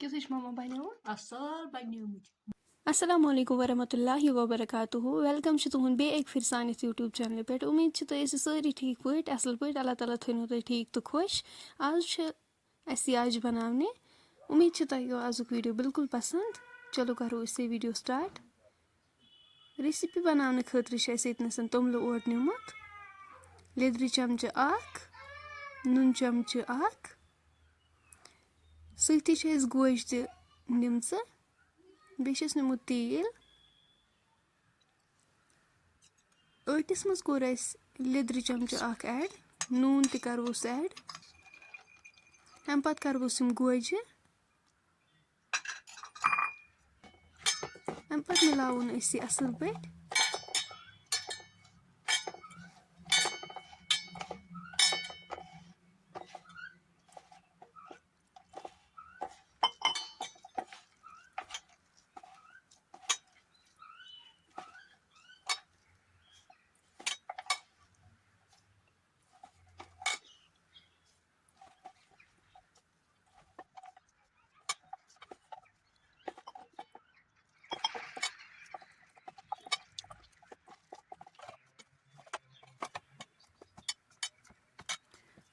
Kius mama banyo? Asal banyamut. अस्सलाम वालेकुम वरहमतुल्लाहि वबरकातुहू वेलकम तुहन बे एक फिर सानिस यूट्यूब चैनल पे उम्मीद तुम सारी ठीक पे असल पे अल्लाह ताला थो तुम ठीक तो खुश आज याज बनाने उम्मीद तुम आजुक वीडियो बिल्कुल पसंद चलो करो इससे वीडियो स्टार्ट रेसिपी बनाने खतर ये तोमल ओट निमुत लेदरि चमच नून चमच सती गोज तमच बेस निमुत तेल आटिस मज कोर लेदरि चमच ऐड नून तरोस ऐड अम पत करोस गोज अम पत मिलावन असल पे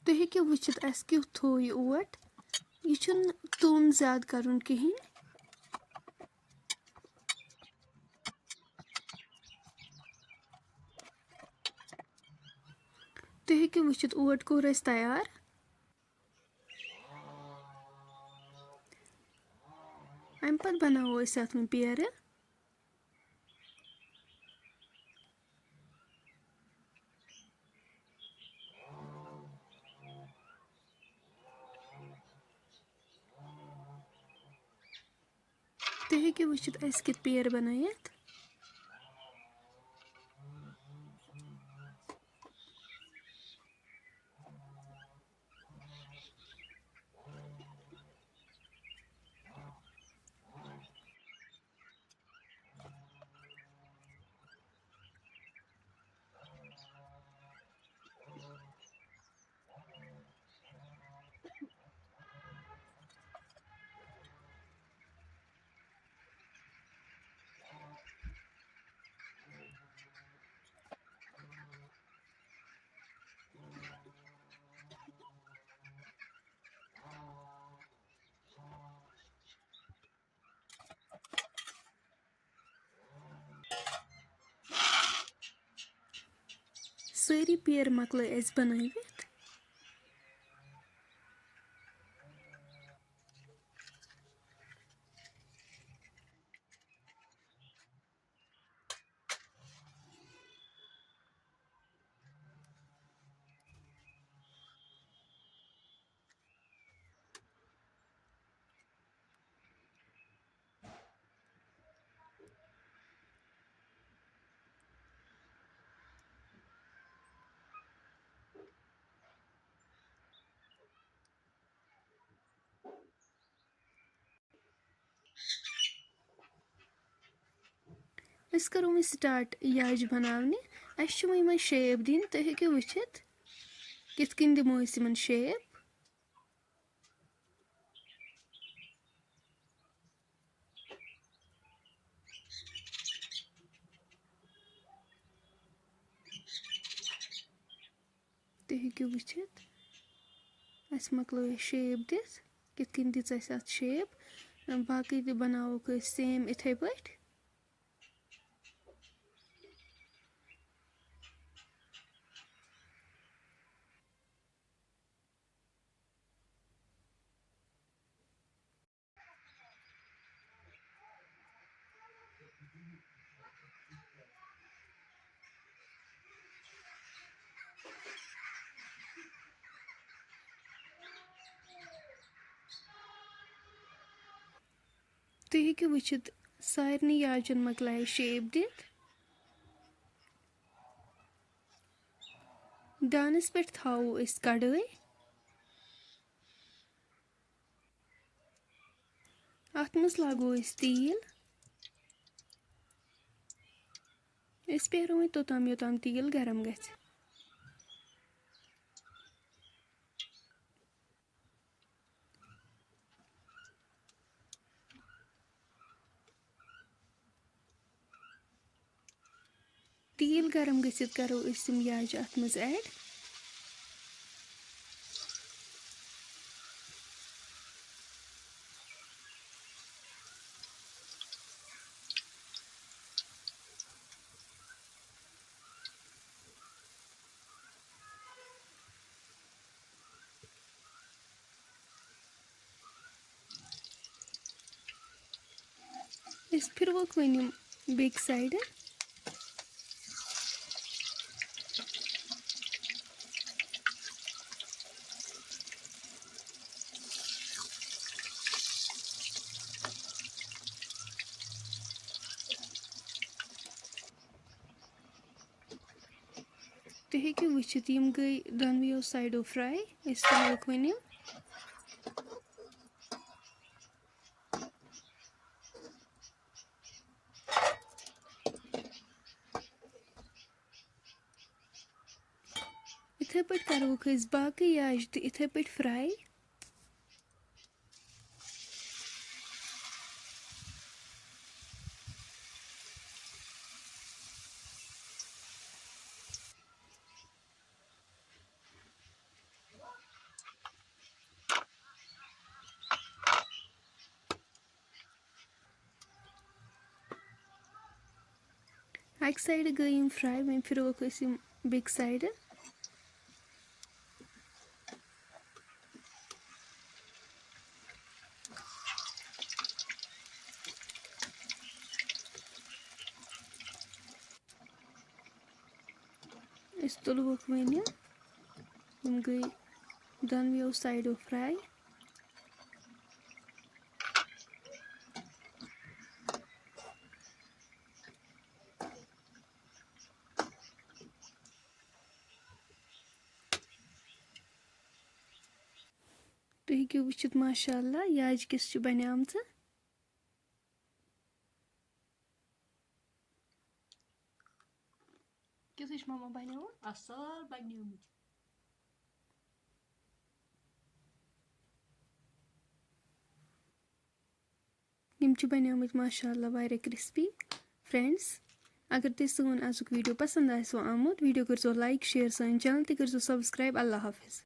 तुम हेको वुचित अस क्युत थो यह ओट यह तुन ज्यादा करुन कहीं तुम हेको वुचित ओट कोर अस तैयार अम पत बनावो अस अथ पेर तुम हेको वुचित अस कित पेर बनायत सारी पेर मकल अस बनावित अस करो वह स्टार्ट याज बनाने अस वह शेप दिन तुम हेको वुचित कित कन दिमो इन शेप तुम हेको वुचित अस मकलो शेप दित कित कन दिस अत शेप बाकी ति बनावोक सेम इथे पट तुम हेको वुचित सारनी याजन मकलाय शेप दित दानस पे थावो अस कड़ाई अत मज लागो अस तेल अस पेरो वह तोताम योताम तेल गरम गछ तेल गरम गसित करो इस याज अत मज ऐड। इस फिर वो वन बेक साइड तुम हेकु वुचित यम गई दोनों साइडों फ्राई इस तुलोक वन इथे पे करोक बाकी याज तो इथे पे फ्राई। अक साइड गई फ्राई वन फिर बेक साइड इस तुलोक वन यम गई दोनों साइडों फ्राई। तुम हेकु वुचित माशाअल्लाह याज किस बनियामत। किस मामा बनियोमत असल बनियोमत यम बनियोमत माशाअल्लाह वारिया क्रिस्पी। फ्रेंड्स अगर तुम सोन आजुक वीडियो पसंद आसो आमुत वीडियो कर लाइक शेयर सन चैनल ते कर सब्सक्राइब। अल्लाह हाफिज।